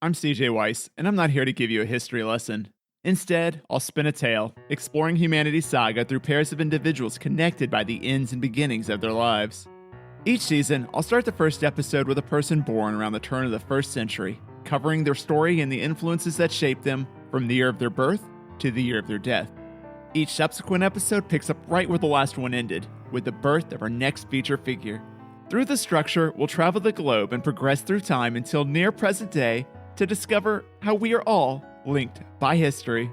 I'm CJ Weiss, and I'm not here to give you a history lesson. Instead, I'll spin a tale, exploring humanity's saga through pairs of individuals connected by the ends and beginnings of their lives. Each season, I'll start the first episode with a person born around the turn of the first century, covering their story and the influences that shaped them from the year of their birth to the year of their death. Each subsequent episode picks up right where the last one ended, with the birth of our next feature figure. Through this structure, we'll travel the globe and progress through time until near present day to discover how we are all linked by history.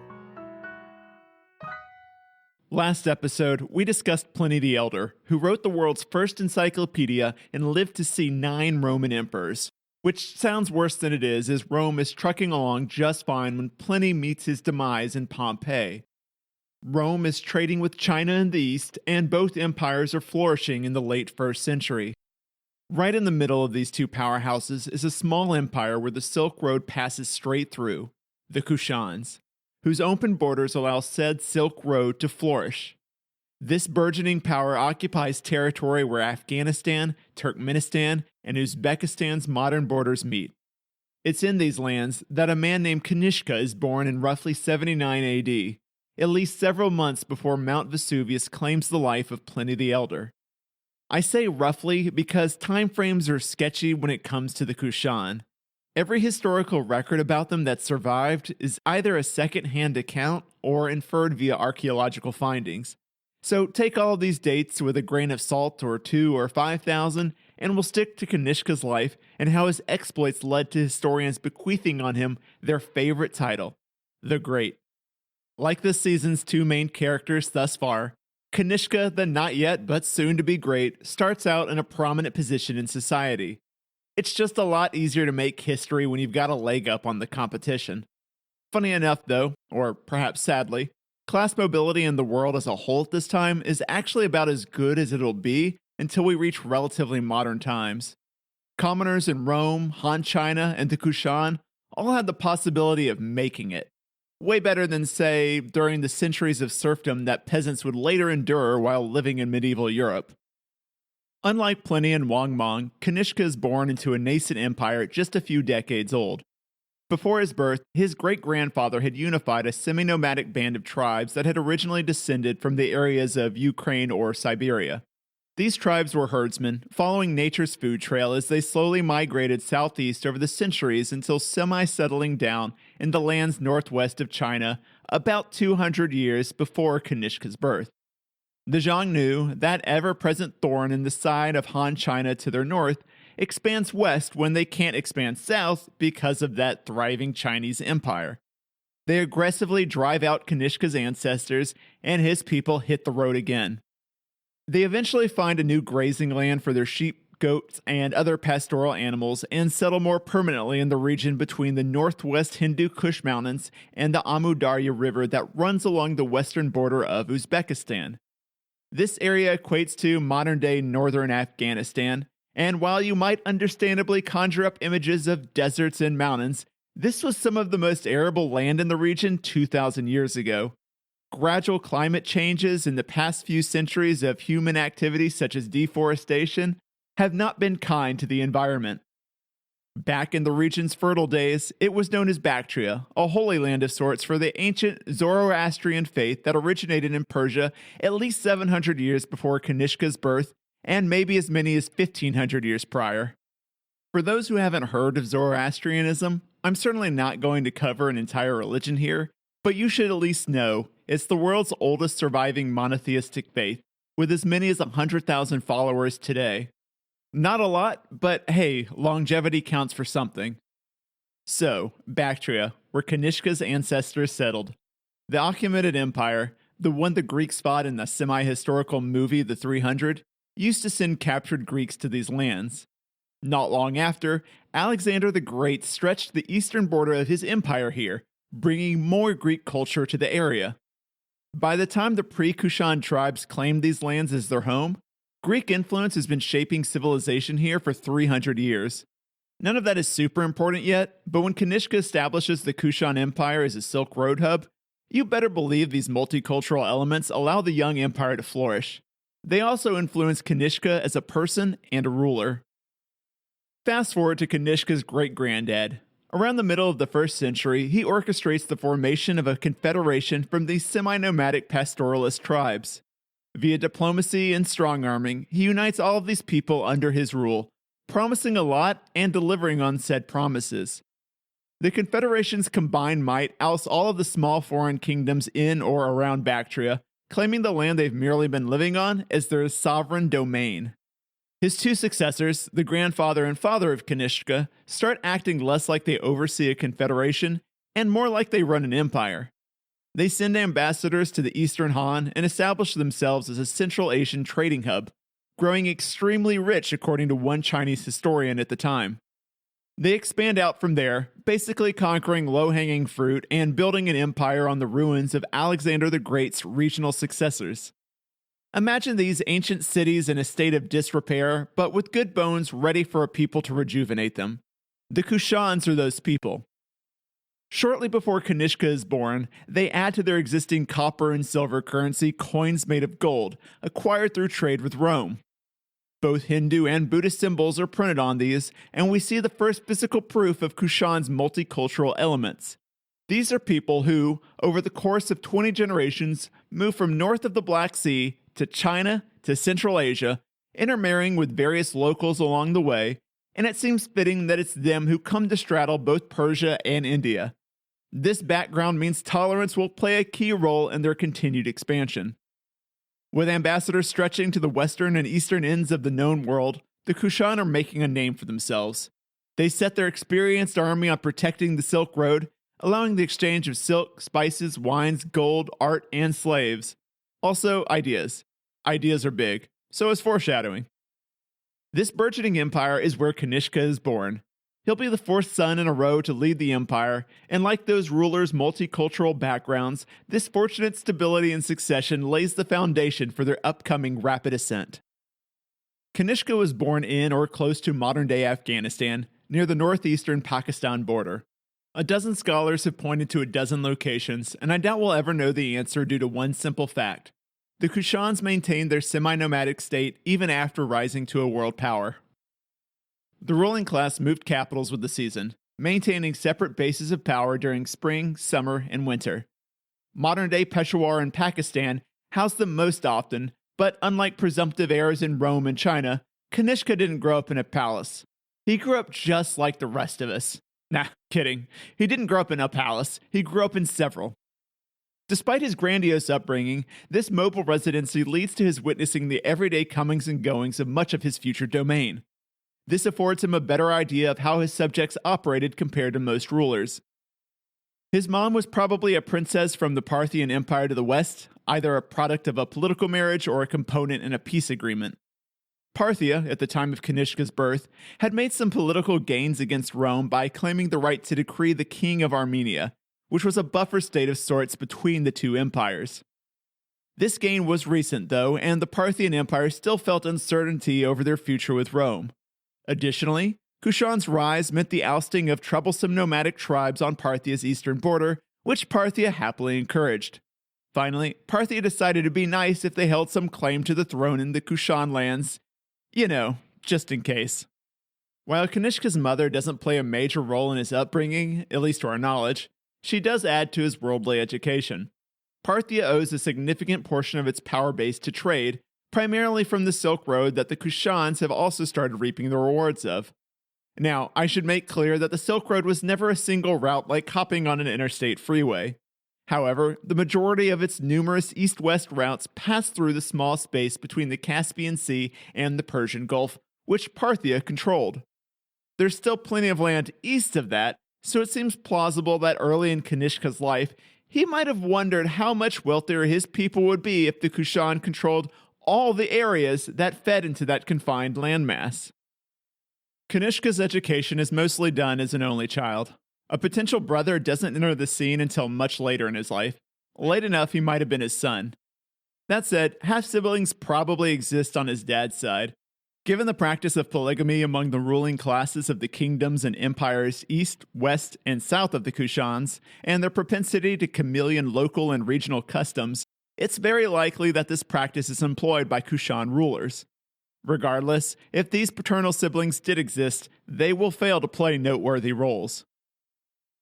Last episode, we discussed Pliny the Elder, who wrote the world's first encyclopedia and lived to see 9 Roman emperors. Which sounds worse than it is, as Rome is trucking along just fine when Pliny meets his demise in Pompeii. Rome is trading with China in the east, and both empires are flourishing in the late 1st century. Right in the middle of these two powerhouses is a small empire where the Silk Road passes straight through, the Kushans, whose open borders allow said Silk Road to flourish. This burgeoning power occupies territory where Afghanistan, Turkmenistan, and Uzbekistan's modern borders meet. It's in these lands that a man named Kanishka is born in roughly 79 AD, at least several months before Mount Vesuvius claims the life of Pliny the Elder. I say roughly because timeframes are sketchy when it comes to the Kushan. Every historical record about them that survived is either a second-hand account or inferred via archaeological findings. So take all of these dates with a grain of salt or 2 or 5,000, and we'll stick to Kanishka's life and how his exploits led to historians bequeathing on him their favorite title, the Great. Like this season's 2 main characters thus far, Kanishka, the not yet but soon to be great, starts out in a prominent position in society. It's just a lot easier to make history when you've got a leg up on the competition. Funny enough though, or perhaps sadly, class mobility in the world as a whole at this time is actually about as good as it'll be until we reach relatively modern times. Commoners in Rome, Han China, and the Kushan all had the possibility of making it. Way better than, say, during the centuries of serfdom that peasants would later endure while living in medieval Europe. Unlike Pliny and Wang Mang, Kanishka is born into a nascent empire just a few decades old. Before his birth, his great-grandfather had unified a semi-nomadic band of tribes that had originally descended from the areas of Ukraine or Siberia. These tribes were herdsmen, following nature's food trail as they slowly migrated southeast over the centuries until semi-settling down in the lands northwest of China about 200 years before Kanishka's birth. The Xiongnu, that ever-present thorn in the side of Han China to their north, expands west when they can't expand south because of that thriving Chinese empire. They aggressively drive out Kanishka's ancestors, and his people hit the road again. They eventually find a new grazing land for their sheep, goats, and other pastoral animals and settle more permanently in the region between the northwest Hindu Kush Mountains and the Amu Darya River that runs along the western border of Uzbekistan. This area equates to modern-day northern Afghanistan, and while you might understandably conjure up images of deserts and mountains, this was some of the most arable land in the region 2,000 years ago. Gradual climate changes in the past few centuries of human activity such as deforestation have not been kind to the environment. Back in the region's fertile days, it was known as Bactria, a holy land of sorts for the ancient Zoroastrian faith that originated in Persia at least 700 years before Kanishka's birth and maybe as many as 1,500 years prior. For those who haven't heard of Zoroastrianism, I'm certainly not going to cover an entire religion here, but you should at least know it's the world's oldest surviving monotheistic faith, with as many as 100,000 followers today. Not a lot, but hey, longevity counts for something. So, Bactria, where Kanishka's ancestors settled. The Achaemenid Empire, the one the Greeks fought in the semi-historical movie The 300, used to send captured Greeks to these lands. Not long after, Alexander the Great stretched the eastern border of his empire here, bringing more Greek culture to the area. By the time the pre-Kushan tribes claimed these lands as their home, Greek influence has been shaping civilization here for 300 years. None of that is super important yet, but when Kanishka establishes the Kushan Empire as a Silk Road hub, you better believe these multicultural elements allow the young empire to flourish. They also influence Kanishka as a person and a ruler. Fast forward to Kanishka's great-granddad. Around the middle of the 1st century, he orchestrates the formation of a confederation from these semi-nomadic pastoralist tribes. Via diplomacy and strong-arming, he unites all of these people under his rule, promising a lot and delivering on said promises. The confederation's combined might ousts all of the small foreign kingdoms in or around Bactria, claiming the land they've merely been living on as their sovereign domain. His 2 successors, the grandfather and father of Kanishka, start acting less like they oversee a confederation and more like they run an empire. They send ambassadors to the Eastern Han and establish themselves as a Central Asian trading hub, growing extremely rich according to one Chinese historian at the time. They expand out from there, basically conquering low-hanging fruit and building an empire on the ruins of Alexander the Great's regional successors. Imagine these ancient cities in a state of disrepair, but with good bones ready for a people to rejuvenate them. The Kushans are those people. Shortly before Kanishka is born, they add to their existing copper and silver currency coins made of gold, acquired through trade with Rome. Both Hindu and Buddhist symbols are printed on these, and we see the first physical proof of Kushan's multicultural elements. These are people who, over the course of 20 generations, move from north of the Black Sea to China to Central Asia, intermarrying with various locals along the way, and it seems fitting that it's them who come to straddle both Persia and India. This background means tolerance will play a key role in their continued expansion. With ambassadors stretching to the western and eastern ends of the known world, the Kushan are making a name for themselves. They set their experienced army on protecting the Silk Road, allowing the exchange of silk, spices, wines, gold, art, and slaves. Also, ideas. Ideas are big. So is foreshadowing. This burgeoning empire is where Kanishka is born. He'll be the 4th son in a row to lead the empire, and like those rulers' multicultural backgrounds, this fortunate stability and succession lays the foundation for their upcoming rapid ascent. Kanishka was born in or close to modern-day Afghanistan, near the northeastern Pakistan border. A dozen scholars have pointed to a dozen locations, and I doubt we'll ever know the answer due to one simple fact. The Kushans maintained their semi-nomadic state even after rising to a world power. The ruling class moved capitals with the season, maintaining separate bases of power during spring, summer, and winter. Modern-day Peshawar in Pakistan housed them most often, but unlike presumptive heirs in Rome and China, Kanishka didn't grow up in a palace. He grew up just like the rest of us. Nah, kidding. He didn't grow up in a palace, he grew up in several. Despite his grandiose upbringing, this mobile residency leads to his witnessing the everyday comings and goings of much of his future domain. This affords him a better idea of how his subjects operated compared to most rulers. His mom was probably a princess from the Parthian Empire to the west, either a product of a political marriage or a component in a peace agreement. Parthia, at the time of Kanishka's birth, had made some political gains against Rome by claiming the right to decree the king of Armenia, which was a buffer state of sorts between the two empires. This gain was recent, though, and the Parthian Empire still felt uncertainty over their future with Rome. Additionally, Kushan's rise meant the ousting of troublesome nomadic tribes on Parthia's eastern border, which Parthia happily encouraged. Finally, Parthia decided it'd be nice if they held some claim to the throne in the Kushan lands. You know, just in case. While Kanishka's mother doesn't play a major role in his upbringing, at least to our knowledge, she does add to his worldly education. Parthia owes a significant portion of its power base to trade, primarily from the Silk Road that the Kushans have also started reaping the rewards of. Now, I should make clear that the Silk Road was never a single route like hopping on an interstate freeway. However, the majority of its numerous east-west routes pass through the small space between the Caspian Sea and the Persian Gulf, which Parthia controlled. There's still plenty of land east of that, so it seems plausible that early in Kanishka's life, he might have wondered how much wealthier his people would be if the Kushan controlled all the areas that fed into that confined landmass. Kanishka's education is mostly done as an only child. A potential brother doesn't enter the scene until much later in his life. Late enough he might have been his son. That said, half-siblings probably exist on his dad's side. Given the practice of polygamy among the ruling classes of the kingdoms and empires east, west, and south of the Kushans, and their propensity to chameleon local and regional customs, it's very likely that this practice is employed by Kushan rulers. Regardless, if these paternal siblings did exist, they will fail to play noteworthy roles.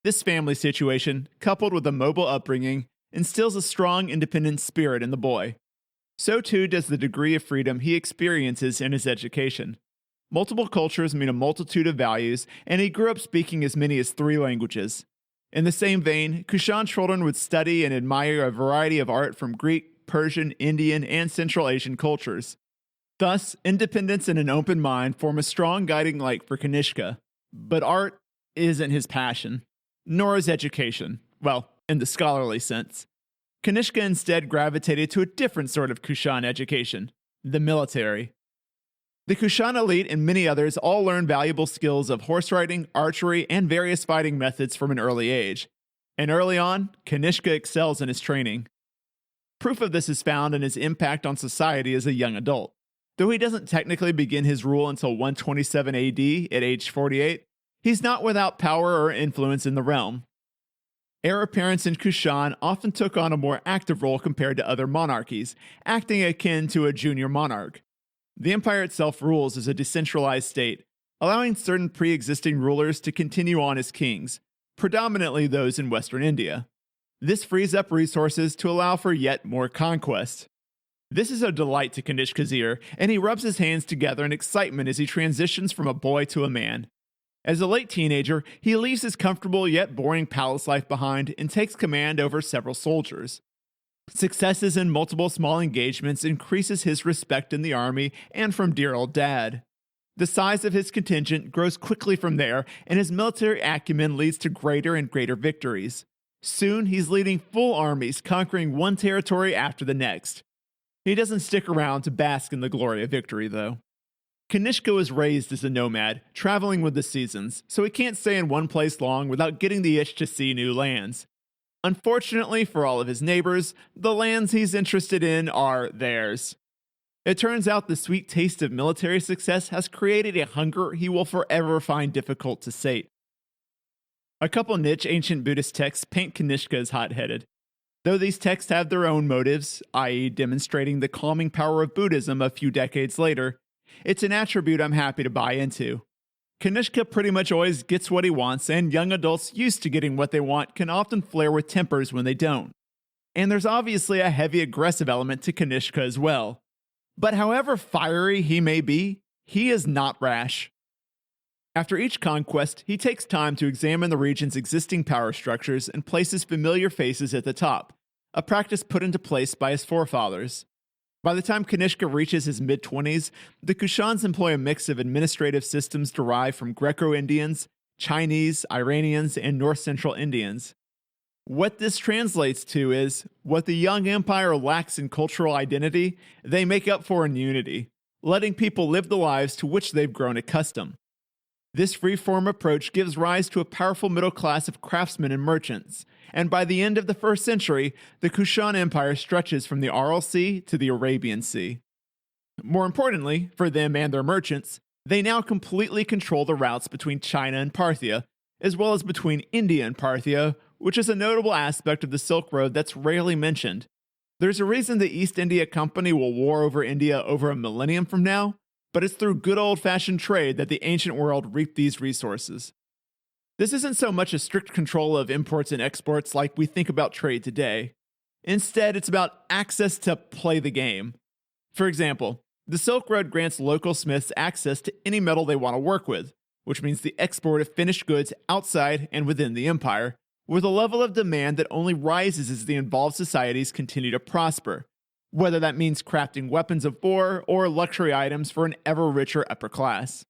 This family situation, coupled with a mobile upbringing, instills a strong independent spirit in the boy. So too does the degree of freedom he experiences in his education. Multiple cultures mean a multitude of values, and he grew up speaking as many as 3 languages. In the same vein, Kushan children would study and admire a variety of art from Greek, Persian, Indian, and Central Asian cultures. Thus, independence and an open mind form a strong guiding light for Kanishka. But art isn't his passion, nor is education, well, in the scholarly sense. Kanishka instead gravitated to a different sort of Kushan education, the military. The Kushan elite and many others all learn valuable skills of horse riding, archery, and various fighting methods from an early age. And early on, Kanishka excels in his training. Proof of this is found in his impact on society as a young adult. Though he doesn't technically begin his rule until 127 AD at age 48, he's not without power or influence in the realm. Heir apparents in Kushan often took on a more active role compared to other monarchies, acting akin to a junior monarch. The empire itself rules as a decentralized state, allowing certain pre-existing rulers to continue on as kings, predominantly those in western India. This frees up resources to allow for yet more conquest. This is a delight to Kanishka's ear, and he rubs his hands together in excitement as he transitions from a boy to a man. As a late teenager, he leaves his comfortable yet boring palace life behind and takes command over several soldiers. Successes in multiple small engagements increases his respect in the army and from dear old dad. The size of his contingent grows quickly from there, and his military acumen leads to greater and greater victories. Soon, he's leading full armies, conquering one territory after the next. He doesn't stick around to bask in the glory of victory, though. Kanishka was raised as a nomad, traveling with the seasons, so he can't stay in one place long without getting the itch to see new lands. Unfortunately for all of his neighbors, the lands he's interested in are theirs. It turns out the sweet taste of military success has created a hunger he will forever find difficult to sate. A couple niche ancient Buddhist texts paint Kanishka as hot-headed. Though these texts have their own motives, i.e. demonstrating the calming power of Buddhism a few decades later, it's an attribute I'm happy to buy into. Kanishka pretty much always gets what he wants, and young adults used to getting what they want can often flare with tempers when they don't. And there's obviously a heavy aggressive element to Kanishka as well. But however fiery he may be, he is not rash. After each conquest, he takes time to examine the region's existing power structures and places familiar faces at the top, a practice put into place by his forefathers. By the time Kanishka reaches his mid-20s, the Kushans employ a mix of administrative systems derived from Greco-Indians, Chinese, Iranians, and North Central Indians. What this translates to is, what the young empire lacks in cultural identity, they make up for in unity, letting people live the lives to which they've grown accustomed. This free-form approach gives rise to a powerful middle class of craftsmen and merchants, and by the end of the 1st century, the Kushan Empire stretches from the Aral Sea to the Arabian Sea. More importantly, for them and their merchants, they now completely control the routes between China and Parthia, as well as between India and Parthia, which is a notable aspect of the Silk Road that's rarely mentioned. There's a reason the East India Company will war over India over a millennium from now, but it's through good old-fashioned trade that the ancient world reaped these resources. This isn't so much a strict control of imports and exports like we think about trade today. Instead, it's about access to play the game. For example, the Silk Road grants local smiths access to any metal they want to work with, which means the export of finished goods outside and within the empire, with a level of demand that only rises as the involved societies continue to prosper, whether that means crafting weapons of war or luxury items for an ever richer upper class.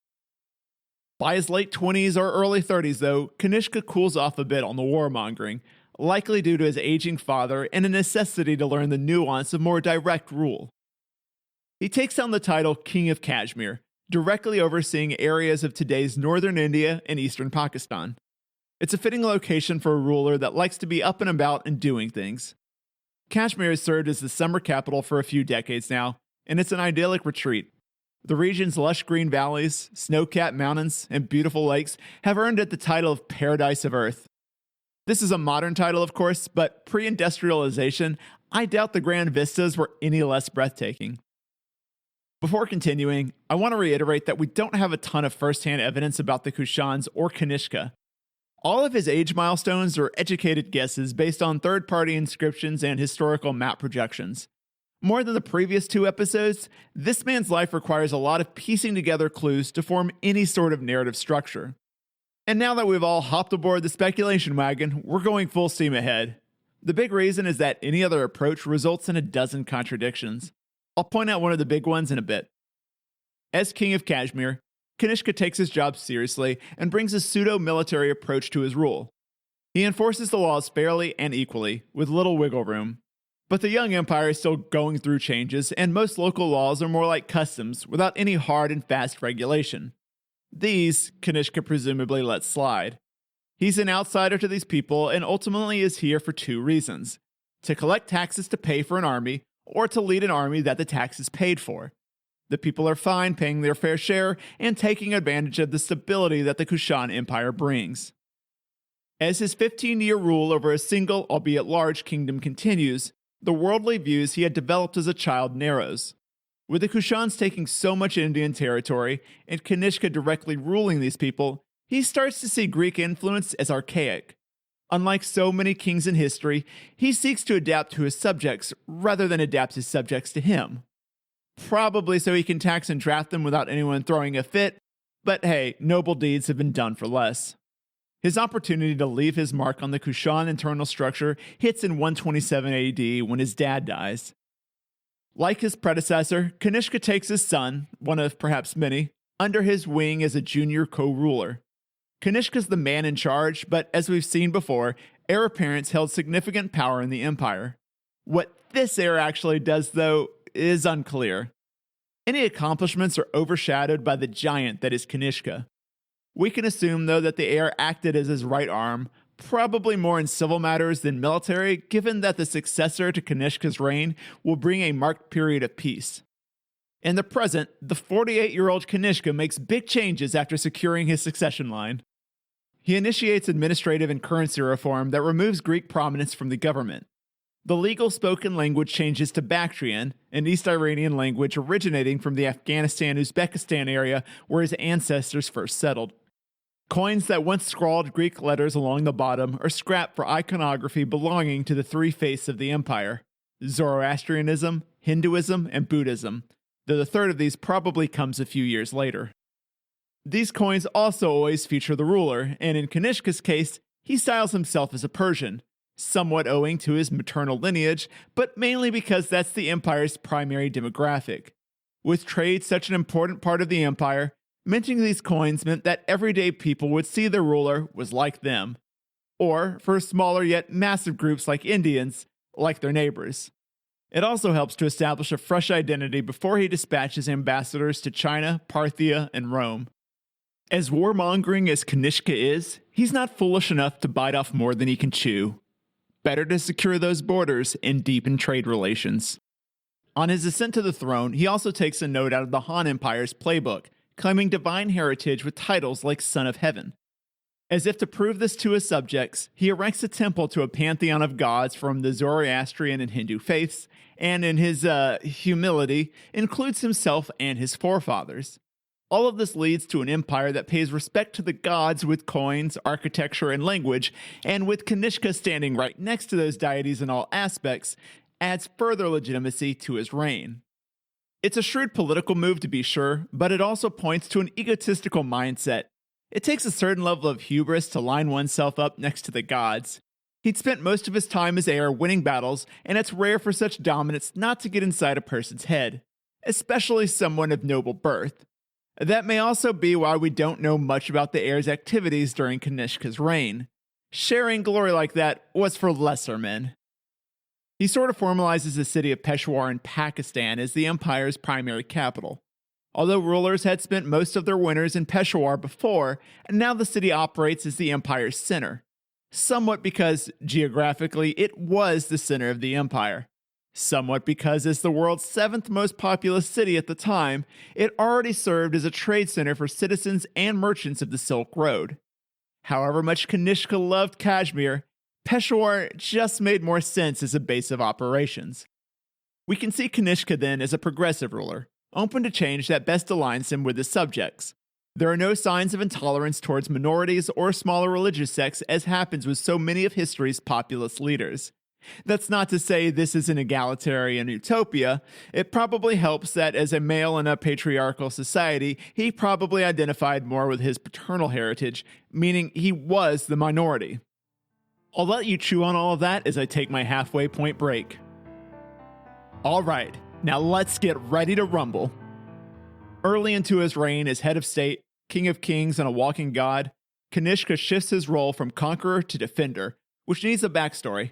By his late 20s or early 30s, though, Kanishka cools off a bit on the warmongering, likely due to his aging father and a necessity to learn the nuance of more direct rule. He takes on the title King of Kashmir, directly overseeing areas of today's northern India and eastern Pakistan. It's a fitting location for a ruler that likes to be up and about and doing things. Kashmir has served as the summer capital for a few decades now, and it's an idyllic retreat. The region's lush green valleys, snow-capped mountains, and beautiful lakes have earned it the title of Paradise of Earth. This is a modern title, of course, but pre-industrialization, I doubt the grand vistas were any less breathtaking. Before continuing, I want to reiterate that we don't have a ton of first-hand evidence about the Kushans or Kanishka. All of his age milestones are educated guesses based on third-party inscriptions and historical map projections. More than the previous 2 episodes, this man's life requires a lot of piecing together clues to form any sort of narrative structure. And now that we've all hopped aboard the speculation wagon, we're going full steam ahead. The big reason is that any other approach results in a dozen contradictions. I'll point out one of the big ones in a bit. As king of Kashmir, Kanishka takes his job seriously and brings a pseudo-military approach to his rule. He enforces the laws fairly and equally, with little wiggle room. But the young empire is still going through changes, and most local laws are more like customs, without any hard and fast regulation. These, Kanishka presumably lets slide. He's an outsider to these people and ultimately is here for 2 reasons: to collect taxes to pay for an army, or to lead an army that the taxes paid for. The people are fine paying their fair share and taking advantage of the stability that the Kushan Empire brings. As his 15-year rule over a single, albeit large, kingdom continues, the worldly views he had developed as a child narrows. With the Kushans taking so much Indian territory and Kanishka directly ruling these people, he starts to see Greek influence as archaic. Unlike so many kings in history, he seeks to adapt to his subjects rather than adapt his subjects to him. Probably so he can tax and draft them without anyone throwing a fit, but hey, noble deeds have been done for less. His opportunity to leave his mark on the Kushan internal structure hits in 127 AD when his dad dies. Like his predecessor, Kanishka takes his son, one of perhaps many, under his wing as a junior co-ruler. Kanishka's the man in charge, but as we've seen before, heir apparents held significant power in the empire. What this heir actually does, though, is unclear. Any accomplishments are overshadowed by the giant that is Kanishka. We can assume, though, that the heir acted as his right arm, probably more in civil matters than military, given that the successor to Kanishka's reign will bring a marked period of peace. In the present, the 48-year-old Kanishka makes big changes after securing his succession line. He initiates administrative and currency reform that removes Greek prominence from the government. The legal spoken language changes to Bactrian, an East Iranian language originating from the Afghanistan-Uzbekistan area where his ancestors first settled. Coins that once scrawled Greek letters along the bottom are scrapped for iconography belonging to the 3 faiths of the empire: Zoroastrianism, Hinduism, and Buddhism, though the third of these probably comes a few years later. These coins also always feature the ruler, and in Kanishka's case, he styles himself as a Persian, somewhat owing to his maternal lineage, but mainly because that's the empire's primary demographic. With trade such an important part of the empire, minting these coins meant that everyday people would see their ruler was like them, or, for smaller yet massive groups like Indians, like their neighbors. It also helps to establish a fresh identity before he dispatches ambassadors to China, Parthia, and Rome. As warmongering as Kanishka is, he's not foolish enough to bite off more than he can chew. Better to secure those borders and deepen trade relations. On his ascent to the throne, he also takes a note out of the Han Empire's playbook, claiming divine heritage with titles like Son of Heaven. As if to prove this to his subjects, he erects a temple to a pantheon of gods from the Zoroastrian and Hindu faiths, and in his humility, includes himself and his forefathers. All of this leads to an empire that pays respect to the gods with coins, architecture, and language, and with Kanishka standing right next to those deities in all aspects, adds further legitimacy to his reign. It's a shrewd political move to be sure, but it also points to an egotistical mindset. It takes a certain level of hubris to line oneself up next to the gods. He'd spent most of his time as heir winning battles, and it's rare for such dominance not to get inside a person's head, especially someone of noble birth. That may also be why we don't know much about the heir's activities during Kanishka's reign. Sharing glory like that was for lesser men. He sort of formalizes the city of Peshawar in Pakistan as the empire's primary capital. Although rulers had spent most of their winters in Peshawar before, and now the city operates as the empire's center. Somewhat because, geographically, it was the center of the empire. Somewhat because, as the world's 7th most populous city at the time, it already served as a trade center for citizens and merchants of the Silk Road. However much Kanishka loved Kashmir, Peshawar just made more sense as a base of operations. We can see Kanishka then as a progressive ruler, open to change that best aligns him with his subjects. There are no signs of intolerance towards minorities or smaller religious sects, as happens with so many of history's populist leaders. That's not to say this is an egalitarian utopia. It probably helps that as a male in a patriarchal society, he probably identified more with his paternal heritage, meaning he was the minority. I'll let you chew on all of that as I take my halfway point break. Alright, now let's get ready to rumble. Early into his reign as head of state, king of kings, and a walking god, Kanishka shifts his role from conqueror to defender, which needs a backstory.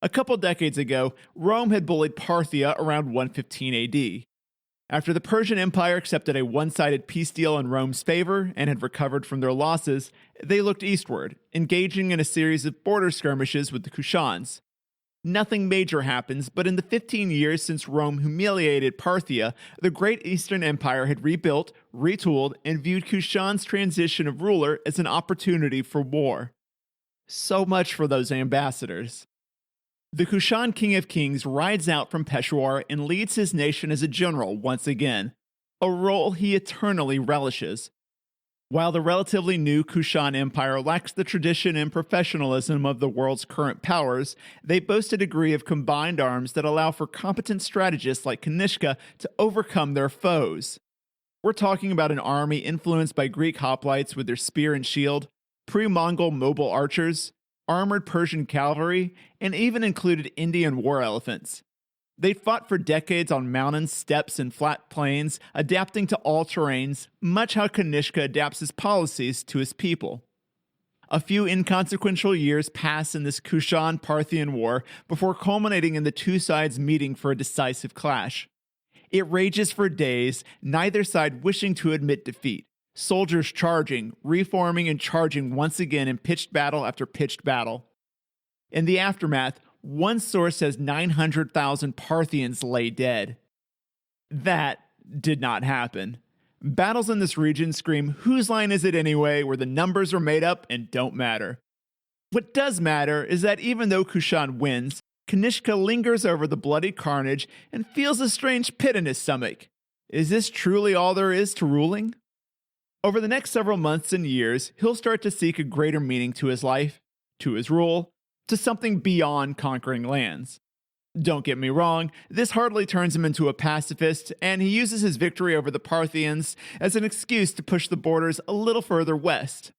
A couple decades ago, Rome had bullied Parthia around 115 AD. After the Persian Empire accepted a one-sided peace deal in Rome's favor and had recovered from their losses, they looked eastward, engaging in a series of border skirmishes with the Kushans. Nothing major happens, but in the 15 years since Rome humiliated Parthia, the Great Eastern Empire had rebuilt, retooled, and viewed Kushan's transition of ruler as an opportunity for war. So much for those ambassadors. The Kushan King of Kings rides out from Peshawar and leads his nation as a general once again, a role he eternally relishes. While the relatively new Kushan Empire lacks the tradition and professionalism of the world's current powers, they boast a degree of combined arms that allow for competent strategists like Kanishka to overcome their foes. We're talking about an army influenced by Greek hoplites with their spear and shield, pre-Mongol mobile archers, armored Persian cavalry, and even included Indian war elephants. They'd fought for decades on mountains, steppes, and flat plains, adapting to all terrains, much how Kanishka adapts his policies to his people. A few inconsequential years pass in this Kushan-Parthian war before culminating in the two sides meeting for a decisive clash. It rages for days, neither side wishing to admit defeat. Soldiers charging, reforming, and charging once again in pitched battle after pitched battle. In the aftermath, one source says 900,000 Parthians lay dead. That did not happen. Battles in this region scream, whose line is it anyway, where the numbers are made up and don't matter. What does matter is that even though Kushan wins, Kanishka lingers over the bloody carnage and feels a strange pit in his stomach. Is this truly all there is to ruling? Over the next several months and years, he'll start to seek a greater meaning to his life, to his rule, to something beyond conquering lands. Don't get me wrong, this hardly turns him into a pacifist, and he uses his victory over the Parthians as an excuse to push the borders a little further west.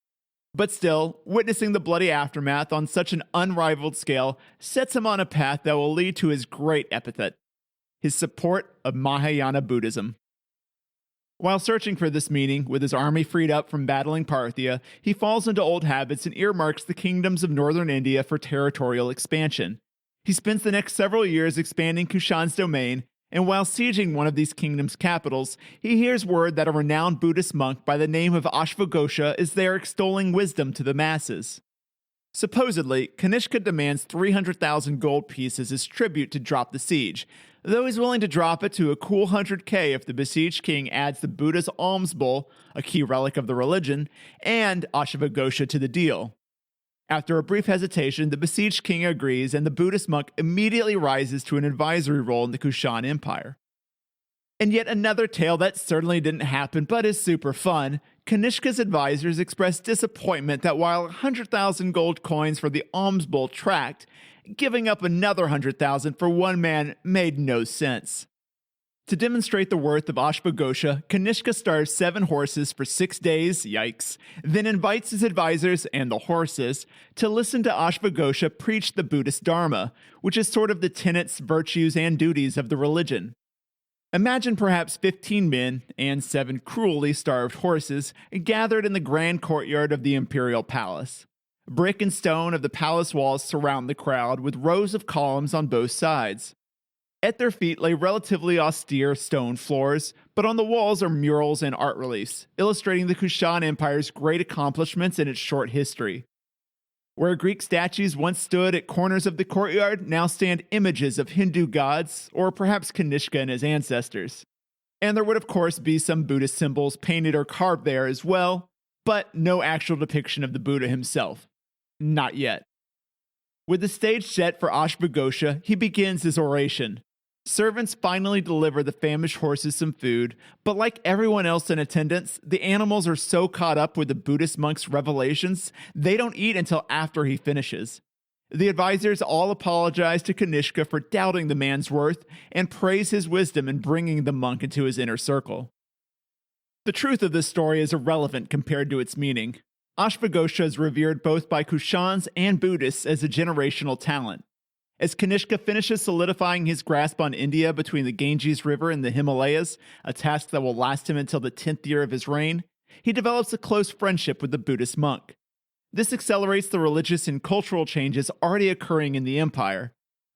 But still, witnessing the bloody aftermath on such an unrivaled scale sets him on a path that will lead to his great epithet, his support of Mahayana Buddhism. While searching for this meaning, with his army freed up from battling Parthia, he falls into old habits and earmarks the kingdoms of northern India for territorial expansion. He spends the next several years expanding Kushan's domain, and while sieging one of these kingdoms' capitals, he hears word that a renowned Buddhist monk by the name of Ashvaghosha is there extolling wisdom to the masses. Supposedly, Kanishka demands 300,000 gold pieces as tribute to drop the siege, though he's willing to drop it to a cool 100K if the besieged king adds the Buddha's alms bowl, a key relic of the religion, and Ashvaghosha to the deal. After a brief hesitation, the besieged king agrees, and the Buddhist monk immediately rises to an advisory role in the Kushan Empire. And yet another tale that certainly didn't happen but is super fun, Kanishka's advisors expressed disappointment that while 100,000 gold coins for the alms bowl tracked, giving up another 100,000 for one man made no sense. To demonstrate the worth of Ashvaghosha, Kanishka starves 7 horses for 6 days, yikes, then invites his advisors and the horses to listen to Ashvaghosha preach the Buddhist Dharma, which is sort of the tenets, virtues, and duties of the religion. Imagine perhaps 15 men and 7 cruelly starved horses gathered in the grand courtyard of the imperial palace. Brick and stone of the palace walls surround the crowd with rows of columns on both sides. At their feet lay relatively austere stone floors, but on the walls are murals and art reliefs, illustrating the Kushan Empire's great accomplishments in its short history. Where Greek statues once stood at corners of the courtyard, now stand images of Hindu gods, or perhaps Kanishka and his ancestors. And there would of course be some Buddhist symbols painted or carved there as well, but no actual depiction of the Buddha himself. Not yet. With the stage set for Ashvaghosha, he begins his oration. Servants finally deliver the famished horses some food, but like everyone else in attendance, the animals are so caught up with the Buddhist monk's revelations, they don't eat until after he finishes. The advisors all apologize to Kanishka for doubting the man's worth and praise his wisdom in bringing the monk into his inner circle. The truth of this story is irrelevant compared to its meaning. Ashvaghosha is revered both by Kushans and Buddhists as a generational talent. As Kanishka finishes solidifying his grasp on India between the Ganges River and the Himalayas, a task that will last him until the 10th year of his reign, he develops a close friendship with the Buddhist monk. This accelerates the religious and cultural changes already occurring in the empire.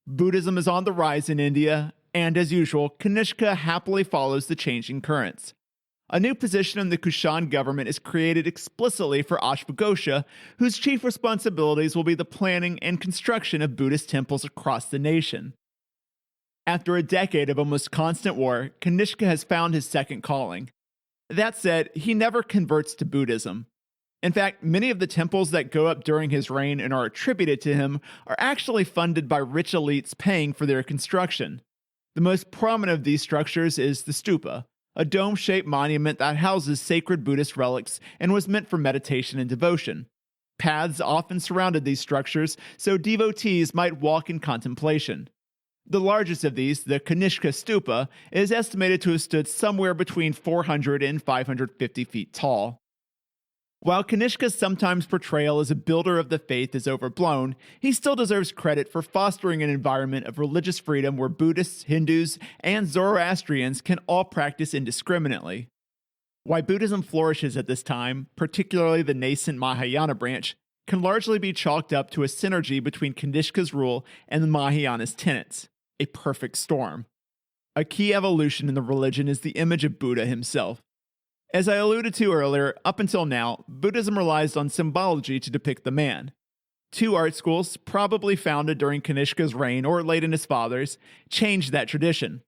Buddhism is on the rise in India, and as usual, Kanishka happily follows the changing currents. A new position in the Kushan government is created explicitly for Ashvaghosha, whose chief responsibilities will be the planning and construction of Buddhist temples across the nation. After a decade of almost constant war, Kanishka has found his second calling. That said, he never converts to Buddhism. In fact, many of the temples that go up during his reign and are attributed to him are actually funded by rich elites paying for their construction. The most prominent of these structures is the stupa, a dome-shaped monument that houses sacred Buddhist relics and was meant for meditation and devotion. Paths often surrounded these structures so devotees might walk in contemplation. The largest of these, the Kanishka stupa, is estimated to have stood somewhere between 400 and 550 feet tall. While Kanishka's sometimes portrayal as a builder of the faith is overblown, he still deserves credit for fostering an environment of religious freedom where Buddhists, Hindus, and Zoroastrians can all practice indiscriminately. Why Buddhism flourishes at this time, particularly the nascent Mahayana branch, can largely be chalked up to a synergy between Kanishka's rule and the Mahayana's tenets, a perfect storm. A key evolution in the religion is the image of Buddha himself. As I alluded to earlier, up until now, Buddhism relies on symbology to depict the man. Two art schools, probably founded during Kanishka's reign or late in his father's, changed that tradition.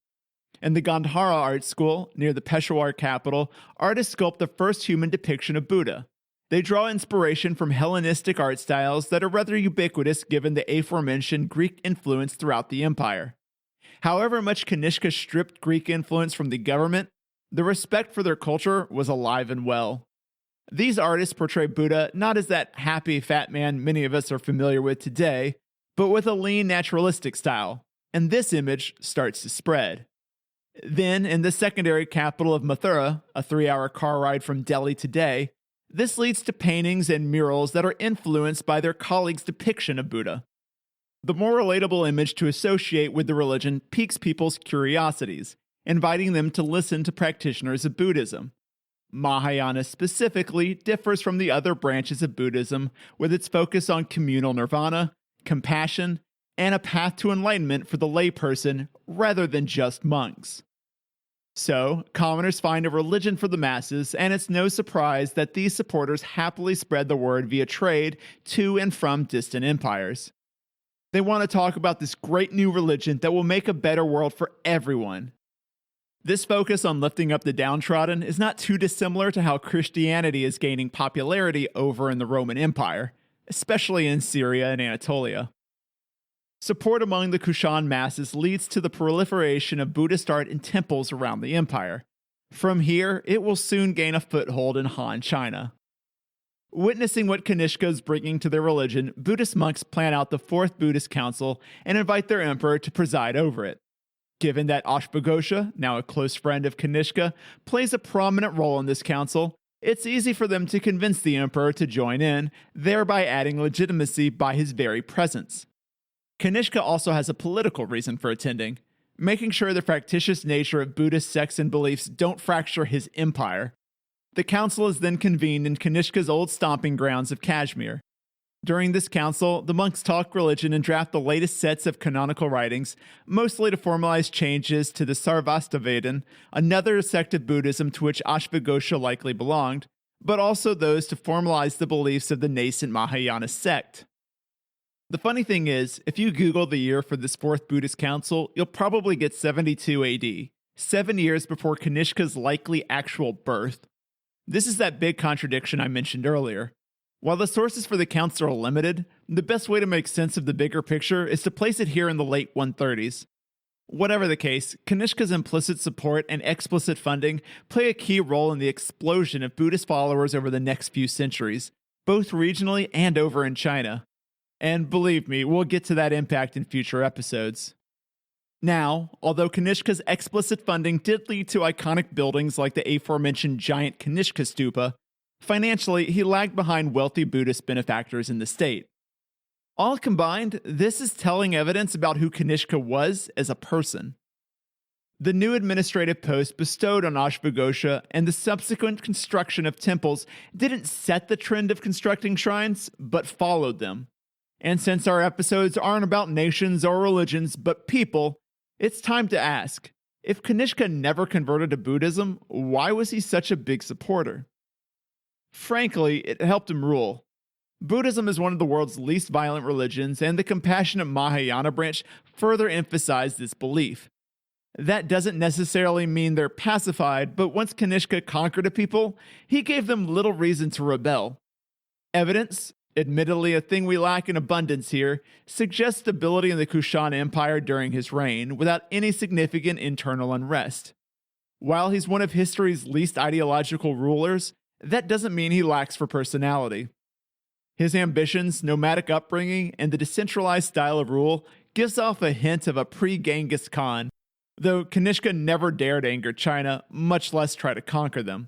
In the Gandhara art school, near the Peshawar capital, artists sculpt the first human depiction of Buddha. They draw inspiration from Hellenistic art styles that are rather ubiquitous given the aforementioned Greek influence throughout the empire. However much Kanishka stripped Greek influence from the government, the respect for their culture was alive and well. These artists portray Buddha not as that happy fat man many of us are familiar with today, but with a lean naturalistic style, and this image starts to spread. Then, in the secondary capital of Mathura, a 3-hour car ride from Delhi today, this leads to paintings and murals that are influenced by their colleagues' depiction of Buddha. The more relatable image to associate with the religion piques people's curiosities, inviting them to listen to practitioners of Buddhism. Mahayana specifically differs from the other branches of Buddhism with its focus on communal nirvana, compassion, and a path to enlightenment for the layperson rather than just monks. So, commoners find a religion for the masses, and it's no surprise that these supporters happily spread the word via trade to and from distant empires. They want to talk about this great new religion that will make a better world for everyone. This focus on lifting up the downtrodden is not too dissimilar to how Christianity is gaining popularity over in the Roman Empire, especially in Syria and Anatolia. Support among the Kushan masses leads to the proliferation of Buddhist art in temples around the empire. From here, it will soon gain a foothold in Han China. Witnessing what Kanishka is bringing to their religion, Buddhist monks plan out the Fourth Buddhist Council and invite their emperor to preside over it. Given that Ashvaghosha, now a close friend of Kanishka, plays a prominent role in this council, it's easy for them to convince the emperor to join in, thereby adding legitimacy by his very presence. Kanishka also has a political reason for attending, making sure the factitious nature of Buddhist sects and beliefs don't fracture his empire. The council is then convened in Kanishka's old stomping grounds of Kashmir. During this council, the monks talk religion and draft the latest sets of canonical writings, mostly to formalize changes to the Sarvastivadin, another sect of Buddhism to which Ashvaghosha likely belonged, but also those to formalize the beliefs of the nascent Mahayana sect. The funny thing is, if you Google the year for this Fourth Buddhist Council, you'll probably get 72 AD, 7 years before Kanishka's likely actual birth. This is that big contradiction I mentioned earlier. While the sources for the council are limited, the best way to make sense of the bigger picture is to place it here in the late 130s. Whatever the case, Kanishka's implicit support and explicit funding play a key role in the explosion of Buddhist followers over the next few centuries, both regionally and over in China. And believe me, we'll get to that impact in future episodes. Now, although Kanishka's explicit funding did lead to iconic buildings like the aforementioned giant Kanishka stupa, financially he lagged behind wealthy Buddhist benefactors in the state. All combined, this is telling evidence about who Kanishka was as a person. The new administrative post bestowed on Ashvaghosha and the subsequent construction of temples didn't set the trend of constructing shrines, but followed them. And since our episodes aren't about nations or religions, but people, it's time to ask, if Kanishka never converted to Buddhism, why was he such a big supporter? Frankly, it helped him rule. Buddhism is one of the world's least violent religions, and the compassionate Mahayana branch further emphasized this belief. That doesn't necessarily mean they're pacified, but once Kanishka conquered a people, he gave them little reason to rebel. Evidence, admittedly a thing we lack in abundance here, suggests stability in the Kushan Empire during his reign without any significant internal unrest. While he's one of history's least ideological rulers, that doesn't mean he lacks for personality. His ambitions, nomadic upbringing, and the decentralized style of rule gives off a hint of a pre-Genghis Khan, though Kanishka never dared anger China, much less try to conquer them.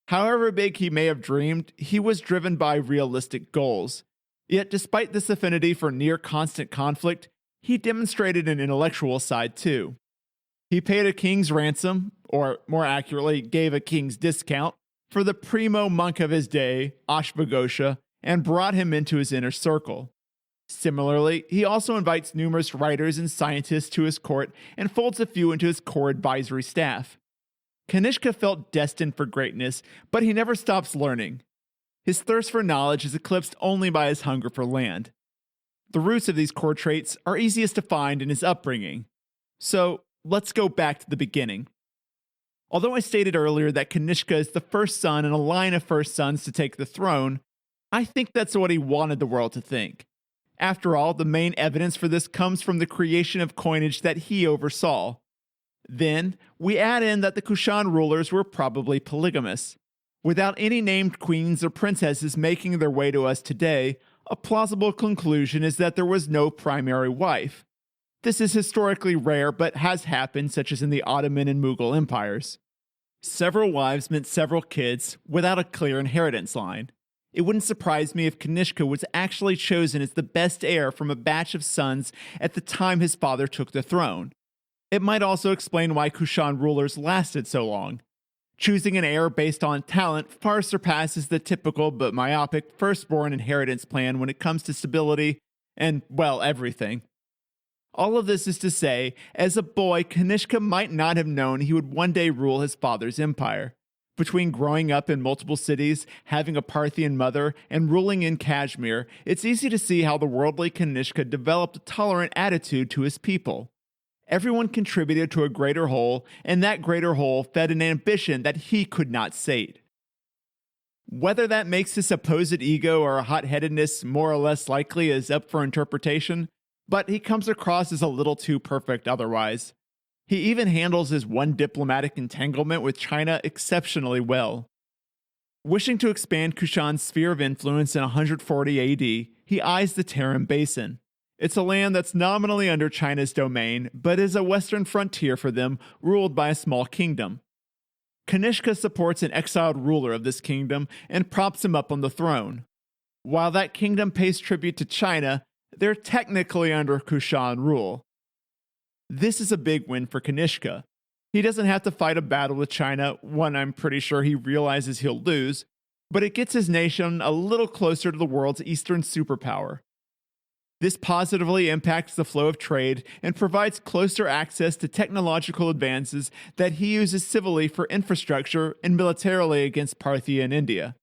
However big he may have dreamed, he was driven by realistic goals. Yet despite this affinity for near-constant conflict, he demonstrated an intellectual side too. He paid a king's ransom, or more accurately, gave a king's discount, for the primo monk of his day, Ashvaghosha, and brought him into his inner circle. Similarly, he also invites numerous writers and scientists to his court and folds a few into his core advisory staff. Kanishka felt destined for greatness, but he never stops learning. His thirst for knowledge is eclipsed only by his hunger for land. The roots of these core traits are easiest to find in his upbringing. So, let's go back to the beginning. Although I stated earlier that Kanishka is the first son in a line of first sons to take the throne, I think that's what he wanted the world to think. After all, the main evidence for this comes from the creation of coinage that he oversaw. Then, we add in that the Kushan rulers were probably polygamous. Without any named queens or princesses making their way to us today, a plausible conclusion is that there was no primary wife. This is historically rare, but has happened, such as in the Ottoman and Mughal empires. Several wives meant several kids without a clear inheritance line. It wouldn't surprise me if Kanishka was actually chosen as the best heir from a batch of sons at the time his father took the throne. It might also explain why Kushan rulers lasted so long. Choosing an heir based on talent far surpasses the typical but myopic firstborn inheritance plan when it comes to stability and, well, everything. All of this is to say, as a boy, Kanishka might not have known he would one day rule his father's empire. Between growing up in multiple cities, having a Parthian mother, and ruling in Kashmir, it's easy to see how the worldly Kanishka developed a tolerant attitude to his people. Everyone contributed to a greater whole, and that greater whole fed an ambition that he could not sate. Whether that makes his supposed ego or hot-headedness more or less likely is up for interpretation, but he comes across as a little too perfect otherwise. He even handles his one diplomatic entanglement with China exceptionally well. Wishing to expand Kushan's sphere of influence in 140 AD, he eyes the Tarim Basin. It's a land that's nominally under China's domain, but is a western frontier for them, ruled by a small kingdom. Kanishka supports an exiled ruler of this kingdom and props him up on the throne. While that kingdom pays tribute to China, they're technically under Kushan rule. This is a big win for Kanishka. He doesn't have to fight a battle with China, one I'm pretty sure he realizes he'll lose, but it gets his nation a little closer to the world's eastern superpower. This positively impacts the flow of trade and provides closer access to technological advances that he uses civilly for infrastructure and militarily against Parthia and India.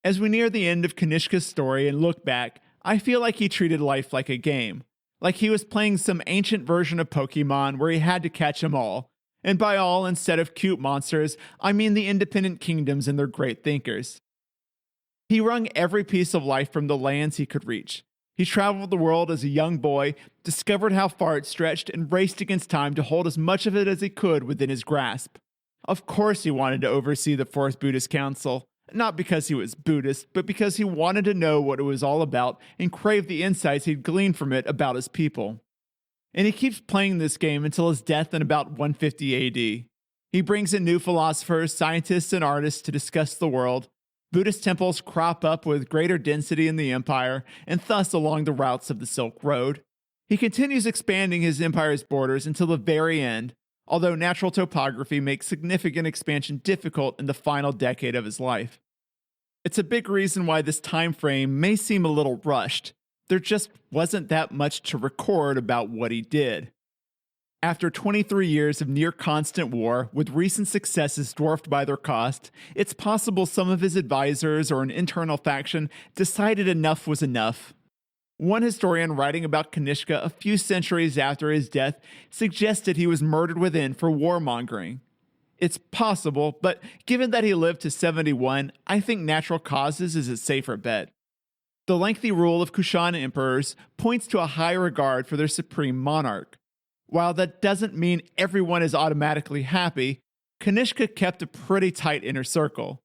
As we near the end of Kanishka's story and look back, I feel like he treated life like a game. Like he was playing some ancient version of Pokemon where he had to catch them all. And by all, instead of cute monsters, I mean the independent kingdoms and their great thinkers. He wrung every piece of life from the lands he could reach. He traveled the world as a young boy, discovered how far it stretched, and raced against time to hold as much of it as he could within his grasp. Of course he wanted to oversee the Fourth Buddhist Council, not because he was Buddhist, but because he wanted to know what it was all about and craved the insights he'd gleaned from it about his people. And he keeps playing this game until his death in about 150 AD. He brings in new philosophers, scientists, and artists to discuss the world. Buddhist temples crop up with greater density in the empire, and thus along the routes of the Silk Road. He continues expanding his empire's borders until the very end, although natural topography makes significant expansion difficult in the final decade of his life. It's a big reason why this time frame may seem a little rushed. There just wasn't that much to record about what he did. After 23 years of near-constant war, with recent successes dwarfed by their cost, it's possible some of his advisors or an internal faction decided enough was enough. One historian writing about Kanishka a few centuries after his death suggested he was murdered within for warmongering. It's possible, but given that he lived to 71, I think natural causes is a safer bet. The lengthy rule of Kushan emperors points to a high regard for their supreme monarch. While that doesn't mean everyone is automatically happy, Kanishka kept a pretty tight inner circle.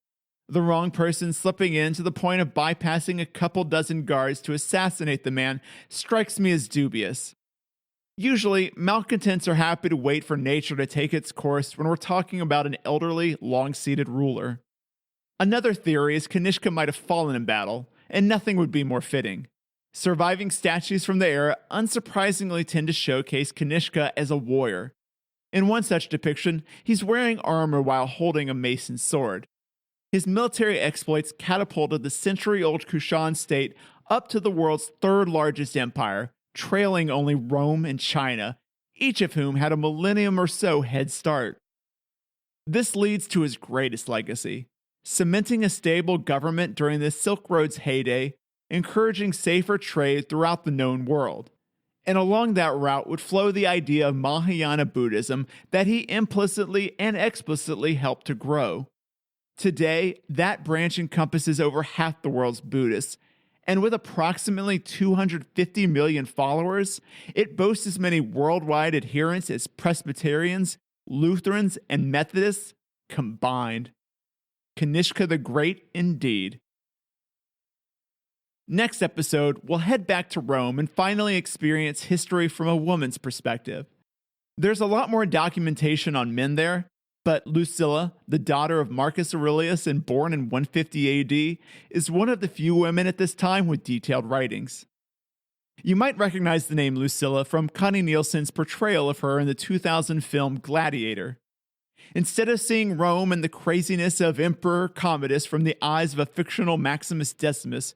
The wrong person slipping in to the point of bypassing a couple dozen guards to assassinate the man strikes me as dubious. Usually, malcontents are happy to wait for nature to take its course when we're talking about an elderly, long-seated ruler. Another theory is Kanishka might have fallen in battle, and nothing would be more fitting. Surviving statues from the era unsurprisingly tend to showcase Kanishka as a warrior. In one such depiction, he's wearing armor while holding a mason's sword. His military exploits catapulted the century-old Kushan state up to the world's third largest empire, trailing only Rome and China, each of whom had a millennium or so head start. This leads to his greatest legacy, cementing a stable government during the Silk Road's heyday, encouraging safer trade throughout the known world. And along that route would flow the idea of Mahayana Buddhism that he implicitly and explicitly helped to grow. Today, that branch encompasses over half the world's Buddhists, and with approximately 250 million followers, it boasts as many worldwide adherents as Presbyterians, Lutherans, and Methodists combined. Kanishka the Great indeed. Next episode, we'll head back to Rome and finally experience history from a woman's perspective. There's a lot more documentation on men there, but Lucilla, the daughter of Marcus Aurelius and born in 150 AD, is one of the few women at this time with detailed writings. You might recognize the name Lucilla from Connie Nielsen's portrayal of her in the 2000 film Gladiator. Instead of seeing Rome and the craziness of Emperor Commodus from the eyes of a fictional Maximus Decimus,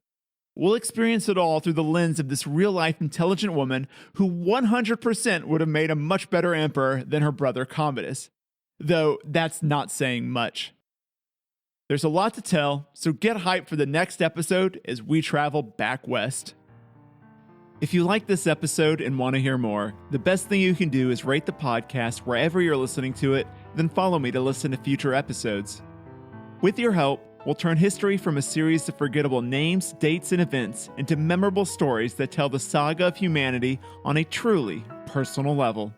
we'll experience it all through the lens of this real-life intelligent woman who 100% would have made a much better emperor than her brother Commodus. Though that's not saying much. There's a lot to tell, so get hyped for the next episode as we travel back west. If you like this episode and want to hear more, the best thing you can do is rate the podcast wherever you're listening to it, then follow me to listen to future episodes. With your help, we'll turn history from a series of forgettable names, dates, and events into memorable stories that tell the saga of humanity on a truly personal level.